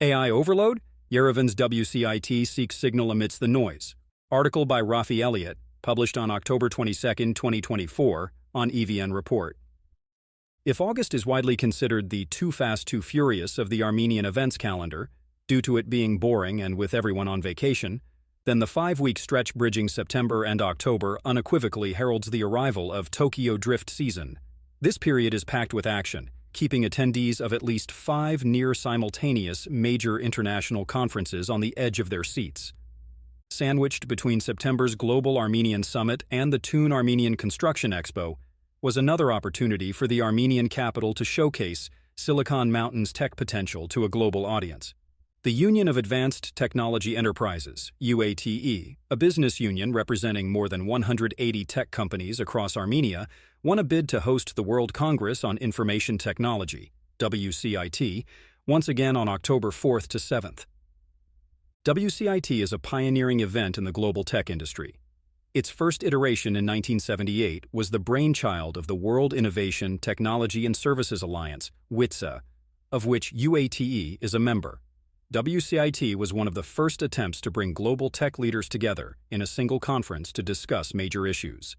AI overload? Yerevan's WCIT seeks signal amidst the noise. Article by Rafi Elliott, published on October 22, 2024, on EVN Report. If August is widely considered the too fast, too furious of the Armenian events calendar, due to it being boring and with everyone on vacation, then the 5-week stretch bridging September and October unequivocally heralds the arrival of Tokyo Drift season. This period is packed with action, keeping attendees of at least 5 near-simultaneous major international conferences on the edge of their seats. Sandwiched between September's Global Armenian Summit and the Tune Armenian Construction Expo was another opportunity for the Armenian capital to showcase Silicon Mountain's tech potential to a global audience. The Union of Advanced Technology Enterprises, UATE, a business union representing more than 180 tech companies across Armenia, won a bid to host the World Congress on Information Technology, WCIT, once again on October 4th to 7th. WCIT is a pioneering event in the global tech industry. Its first iteration in 1978 was the brainchild of the World Innovation, Technology and Services Alliance, WCIT, of which UATE is a member. WCIT was one of the first attempts to bring global tech leaders together in a single conference to discuss major issues.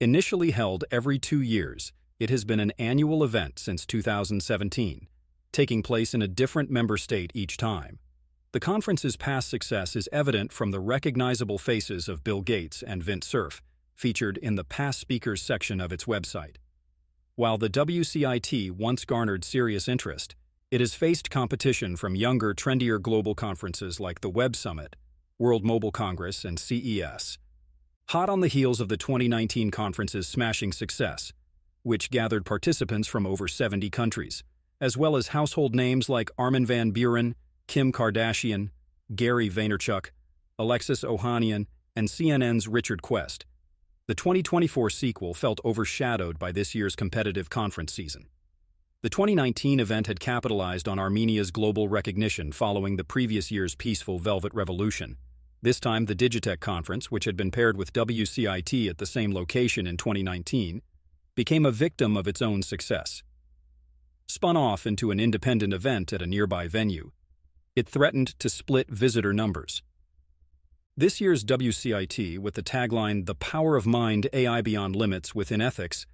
Initially held every 2 years, it has been an annual event since 2017, taking place in a different member state each time. The conference's past success is evident from the recognizable faces of Bill Gates and Vint Cerf, featured in the past speakers section of its website. While the WCIT once garnered serious interest, it has faced competition from younger, trendier global conferences like the Web Summit, World Mobile Congress, and CES. Hot on the heels of the 2019 conference's smashing success, which gathered participants from over 70 countries, as well as household names like Armin van Buuren, Kim Kardashian, Gary Vaynerchuk, Alexis Ohanian, and CNN's Richard Quest. The 2024 sequel felt overshadowed by this year's competitive conference season. The 2019 event had capitalized on Armenia's global recognition following the previous year's peaceful Velvet Revolution. This time, the Digitech conference, which had been paired with WCIT at the same location in 2019, became a victim of its own success. Spun off into an independent event at a nearby venue, it threatened to split visitor numbers. This year's WCIT, with the tagline, "The Power of Mind, AI Beyond Limits Within Ethics,"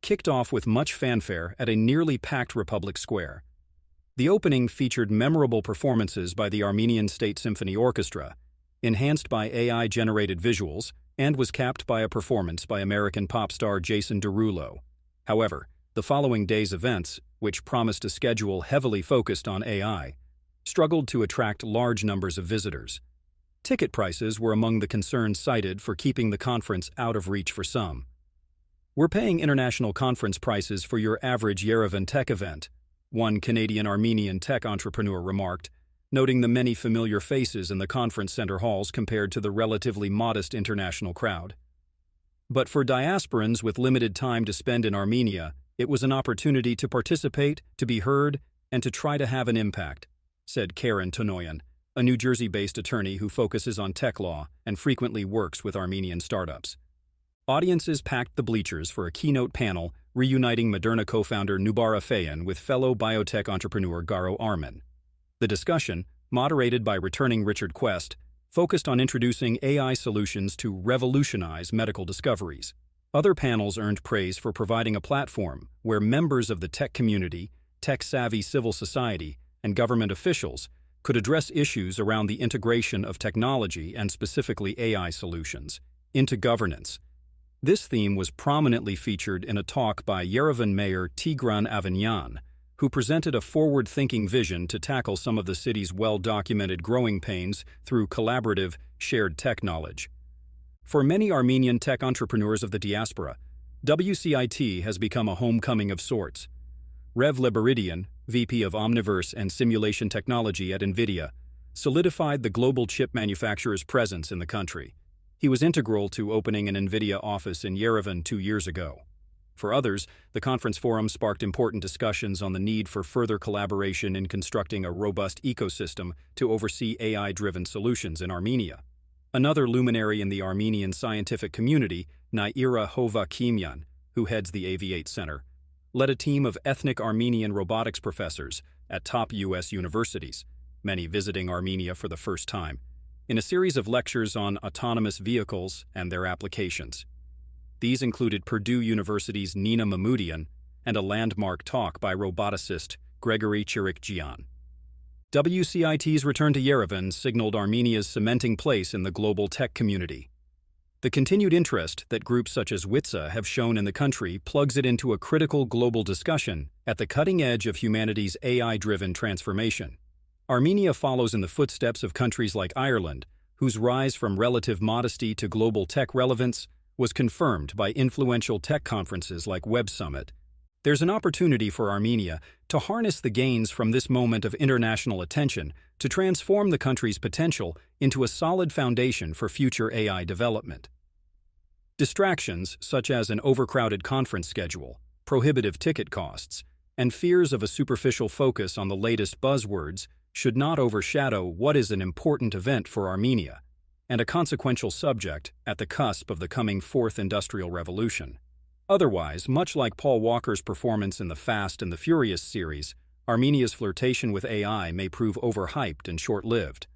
kicked off with much fanfare at a nearly packed Republic Square. The opening featured memorable performances by the Armenian State Symphony Orchestra, enhanced by AI-generated visuals, and was capped by a performance by American pop star Jason Derulo. However, the following day's events, which promised a schedule heavily focused on AI, struggled to attract large numbers of visitors. Ticket prices were among the concerns cited for keeping the conference out of reach for some. "We're paying international conference prices for your average Yerevan tech event," one Canadian-Armenian tech entrepreneur remarked, noting the many familiar faces in the conference center halls compared to the relatively modest international crowd. But for diasporans with limited time to spend in Armenia, it was an opportunity to participate, to be heard, and to try to have an impact, said Karen Tonoyan, a New Jersey-based attorney who focuses on tech law and frequently works with Armenian startups. Audiences packed the bleachers for a keynote panel reuniting Moderna co-founder Nubara Fayan with fellow biotech entrepreneur Garo Arman. The discussion, moderated by returning Richard Quest, focused on introducing AI solutions to revolutionize medical discoveries. Other panels earned praise for providing a platform where members of the tech community, tech-savvy civil society, and government officials could address issues around the integration of technology and specifically AI solutions into governance. This theme was prominently featured in a talk by Yerevan Mayor Tigran Avanyan, who presented a forward-thinking vision to tackle some of the city's well-documented growing pains through collaborative, shared tech knowledge. For many Armenian tech entrepreneurs of the diaspora, WCIT has become a homecoming of sorts. Rev Liberidian, VP of Omniverse and Simulation Technology at NVIDIA, solidified the global chip manufacturer's presence in the country. He was integral to opening an NVIDIA office in Yerevan 2 years ago. For others, the conference forum sparked important discussions on the need for further collaboration in constructing a robust ecosystem to oversee AI-driven solutions in Armenia. Another luminary in the Armenian scientific community, Naira Hovakimyan, who heads the Aviate Center, led a team of ethnic Armenian robotics professors at top U.S. universities. many visiting Armenia for the first time, in a series of lectures on autonomous vehicles and their applications. These included Purdue University's Nina Mahmoudian and a landmark talk by roboticist Gregory Chirikjian. WCIT's return to Yerevan signaled Armenia's cementing place in the global tech community. The continued interest that groups such as WCIT have shown in the country plugs it into a critical global discussion at the cutting edge of humanity's AI-driven transformation. Armenia follows in the footsteps of countries like Ireland, whose rise from relative modesty to global tech relevance was confirmed by influential tech conferences like Web Summit. There's an opportunity for Armenia to harness the gains from this moment of international attention to transform the country's potential into a solid foundation for future AI development. Distractions, such as an overcrowded conference schedule, prohibitive ticket costs, and fears of a superficial focus on the latest buzzwords, should not overshadow what is an important event for Armenia, and a consequential subject at the cusp of the coming Fourth Industrial Revolution. Otherwise, much like Paul Walker's performance in the Fast and the Furious series, Armenia's flirtation with AI may prove overhyped and short-lived.